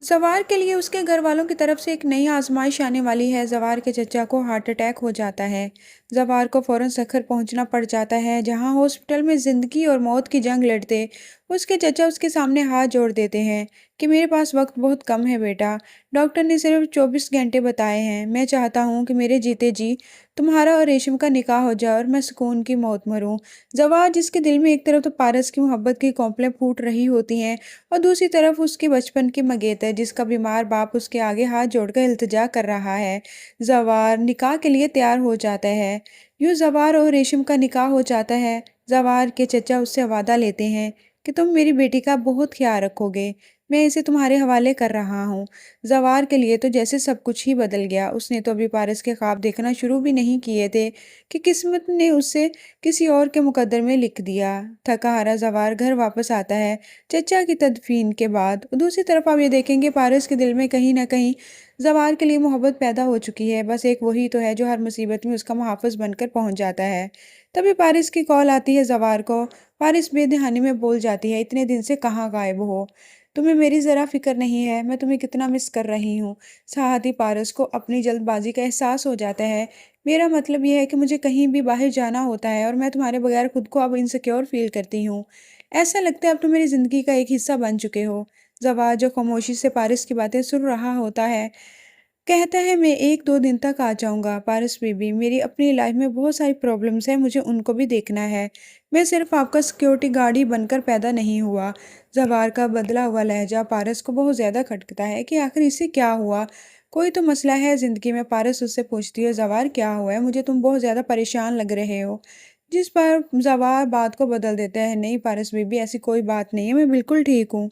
ज़वार के लिए उसके घरवालों की तरफ से एक नई आज़माइश आने वाली है। ज़वार के चचा को हार्ट अटैक हो जाता है। ज़वार को फ़ौरन सखर पहुंचना पड़ जाता है, जहां हॉस्पिटल में ज़िंदगी और मौत की जंग लड़ते उसके चचा उसके सामने हाथ जोड़ देते हैं कि मेरे पास वक्त बहुत कम है बेटा। डॉक्टर ने सिर्फ 24 घंटे बताए हैं। मैं चाहता हूँ कि मेरे जीते जी तुम्हारा और रेशम का निकाह हो जाए और मैं सुकून की मौत मरूं। ज़वार, जिसके दिल में एक तरफ तो पारस की मोहब्बत की कौपलें फूट रही होती हैं और दूसरी तरफ उसके बचपन की मंगेतर, जिसका बीमार बाप उसके आगे हाथ जोड़कर इल्तिजा कर रहा है। ज़वार निकाह के लिए तैयार हो जाता है। यूँ ज़वार और रेशम का निकाह हो जाता है। ज़वार के चचा उससे वादा लेते हैं कि तुम मेरी बेटी का बहुत ख्याल रखोगे। मैं इसे तुम्हारे हवाले कर रहा हूँ। ज़वार के लिए तो जैसे सब कुछ ही बदल गया। उसने तो अभी पारस के ख्वाब देखना शुरू भी नहीं किए थे कि किस्मत ने उसे किसी और के मुकद्दर में लिख दिया। थका हारा ज़वार घर वापस आता है चचा की तदफीन के बाद। दूसरी तरफ आप ये देखेंगे पारस के दिल में कहीं ना कहीं ज़वार के लिए मोहब्बत पैदा हो चुकी है। बस एक वही तो है जो हर मुसीबत में उसका मुहाफ़िज़ बनकर पहुंच जाता है। तभी पारिस की कॉल आती है ज़वार को। पारिस बेदहानी में बोल जाती है, इतने दिन से कहाँ गायब हो? तुम्हें मेरी ज़रा फिक्र नहीं है, मैं तुम्हें कितना मिस कर रही हूँ। साथ ही पारस को अपनी जल्दबाजी का एहसास हो जाता है। मेरा मतलब यह है कि मुझे कहीं भी बाहर जाना होता है और मैं तुम्हारे बगैर खुद को अब इनसिक्योर फील करती हूँ। ऐसा लगता है अब तुम मेरी ज़िंदगी का एक हिस्सा बन चुके हो। ज़वार, जो खामोशी से पारिस की बातें सुन रहा होता है, कहता है मैं 1-2 दिन तक आ जाऊँगा। पारस बीबी, मेरी अपनी लाइफ में बहुत सारी प्रॉब्लम्स हैं, मुझे उनको भी देखना है। मैं सिर्फ़ आपका सिक्योरिटी गार्ड ही बनकर पैदा नहीं हुआ। ज़वार का बदला हुआ लहज़ा पारस को बहुत ज़्यादा खटकता है कि आखिर इसे क्या हुआ? कोई तो मसला है ज़िंदगी में। पारस उससे पूछती है, ज़वार क्या हुआ है? मुझे तुम बहुत ज़्यादा परेशान लग रहे हो। जिस पर ज़वार बात को बदल देता है, नहीं पारस बीबी, ऐसी कोई बात नहीं है, मैं बिल्कुल ठीक हूँ।